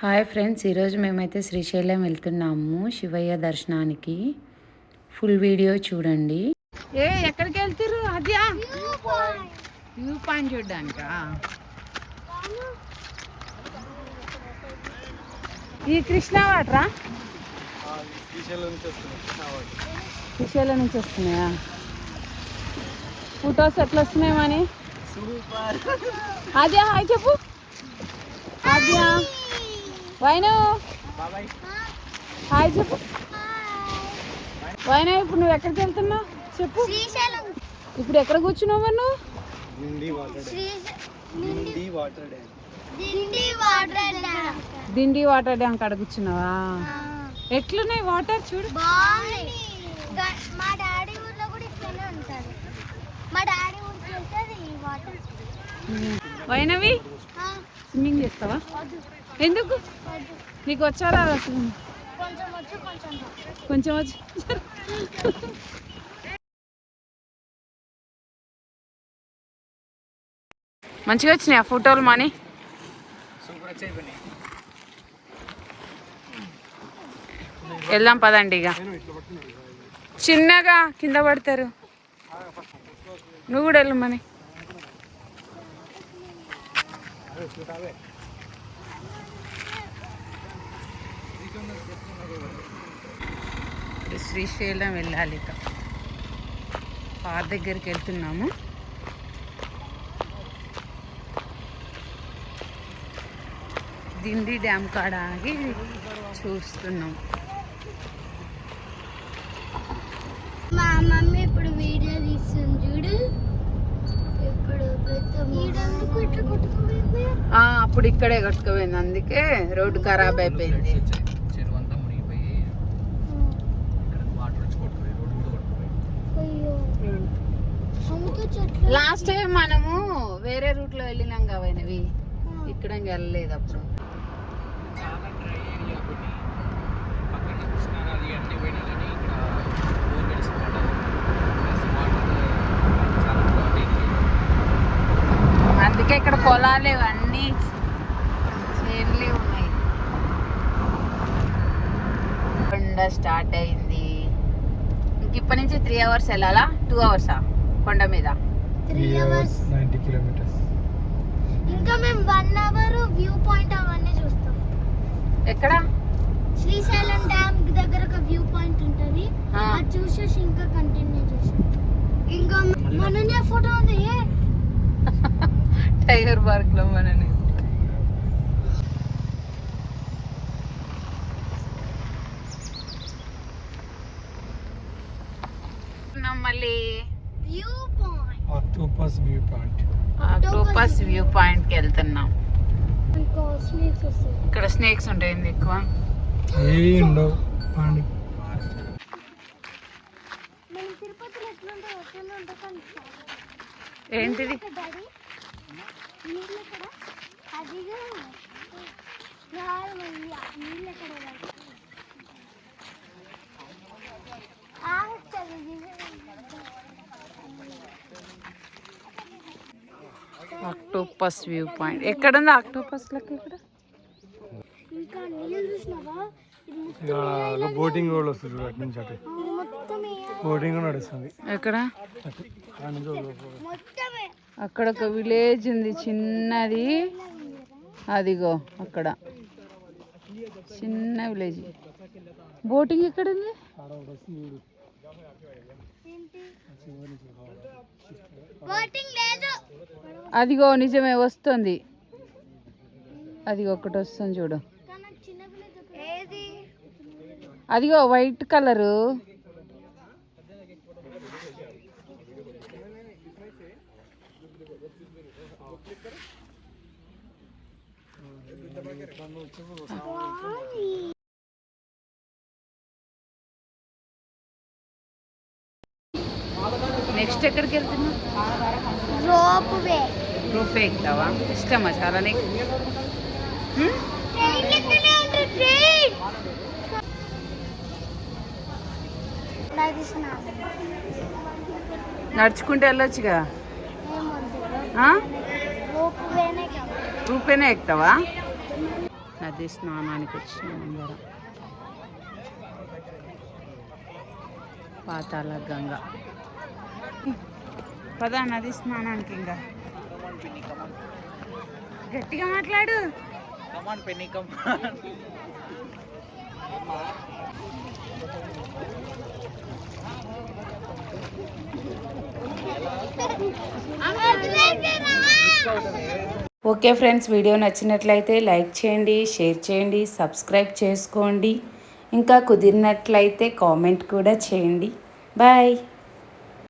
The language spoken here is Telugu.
హాయ్ ఫ్రెండ్స్, ఈరోజు మేమైతే శ్రీశైలం వెళ్తున్నాము శివయ్య దర్శనానికి. ఫుల్ వీడియో చూడండి. ఎక్కడికి వెళ్తారు? అది వ్యూ పాయింట్ చూడ్డానిక. ఈ కృష్ణా వాటరా? శ్రీశైలం నుంచి వస్తున్నాయా? ఫొటోస్ ఎట్లా వస్తున్నాయి మని? అదే హాయ్ చెప్పు. అదే వైను హాయ్ చెప్పు. వైనా ఇప్పుడు నువ్వు ఎక్కడికి వెళ్తున్నావు చెప్పు. ఇప్పుడు ఎక్కడ కూర్చున్నావు మరి నువ్వు? దిండి వాటర్ డ్యామ్ కాడ కూర్చున్నావా? ఎట్లున్నాయి వాటర్ చూడు. మా డాడీ ఊర్లో కూడా ఇట్లనే ఉంటుంది. మా డాడీ ఊరికి వెళ్తుంది ఈ వాటర్. వైనవి స్విమ్మింగ్ చేస్తావా? ఎందుకు? నీకు వచ్చారా అసలు? కొంచెం వచ్చు. మంచిగా వచ్చినాయి ఆ ఫోటోలు మనీ. వెళ్దాం పదండి. ఇక చిన్నగా కింద పడతారు. నువ్వు కూడా వెళ్ళు మనీ. శ్రీశైలం వెళ్ళాలి. ఇక పార్ దగ్గరికి వెళ్తున్నాము. దిండి డ్యామ్ కాడ ఆగి చూస్తున్నాం. మా మమ్మీ ఇప్పుడు వీడియో తీస్తుంది చూడు. అప్పుడు ఇక్కడే కట్టుకుపోయింది, అందుకే రోడ్డు ఖరాబ్ అయిపోయింది. లాస్ట్ టైం మనము వేరే రూట్ లో వెళ్ళినాం కావైనవి, ఇక్కడ వెళ్ళలేదు అప్పుడు. అందుకే ఇక్కడ పొలాలు అన్నీ చేనులే ఉన్నాయి. కొండ స్టార్ట్ అయింది. ఇంక ఇప్పటి నుంచి 3 hours వెళ్ళాలా? 2 hours కొండ మీద? 3 hours 90 kilometers. ఇంకా మేము 1 hour వ్యూ పాయింట్ అవన్నీ చూస్తాం. ఎక్కడ? శ్రీశైలం డ్యామ్ దగ్గర ఒక వ్యూ పాయింట్ ఉంటుంది. అది చూసేసి ఇంకా కంటిన్యూ చేసి ఇంకా మననే ఫోటో ఉంది టైగర్ పార్క్ లో. మనని మళ్ళీ ఆక్టోపస్ వ్యూ పాయింట్ కి వెళ్తున్నాం. ఇక్కడ స్నేక్స్ ఉంటాయి ఎక్కువ. ఏంటిది? ఆక్టోపస్ వ్యూ పాయింట్ ఎక్కడుంది? ఆక్టోపస్ లెక్క ఇక్కడ బోటింగ్ కూడా వస్తుంది. బోటింగ్ నడుస్తుంది. ఎక్కడ? అక్కడ ఒక విలేజ్ ఉంది చిన్నది. అదిగో అక్కడ చిన్న విలేజ్. బోటింగ్ ఎక్కడ ఉంది? అదిగో నిజమే వస్తుంది. అదిగో ఒకటి వస్తుంది చూడు. అదిగో వైట్ కలరు. నెక్స్ట్ ఎక్కడికి వెళ్తున్నావు? రోప్ వే ఎక్కుతావా? ఇష్టమా చాలా నీకు? నడుచుకుంటే వెళ్ళొచ్చుగా. రూపేనే ఎక్కుతావా? నది స్నానానికి వచ్చినాం అందరం. పాతాళ గంగ. పదా నది స్నానానికి. ఇంకా గట్టిగా మాట్లాడు. ఓకే ఫ్రెండ్స్, వీడియో నచ్చినట్లయితే లైక్ చేయండి, షేర్ చేయండి, సబ్స్క్రైబ్ చేసుకోండి. ఇంకా కుదిరినట్లయితే కామెంట్ కూడా చేయండి. బాయ్.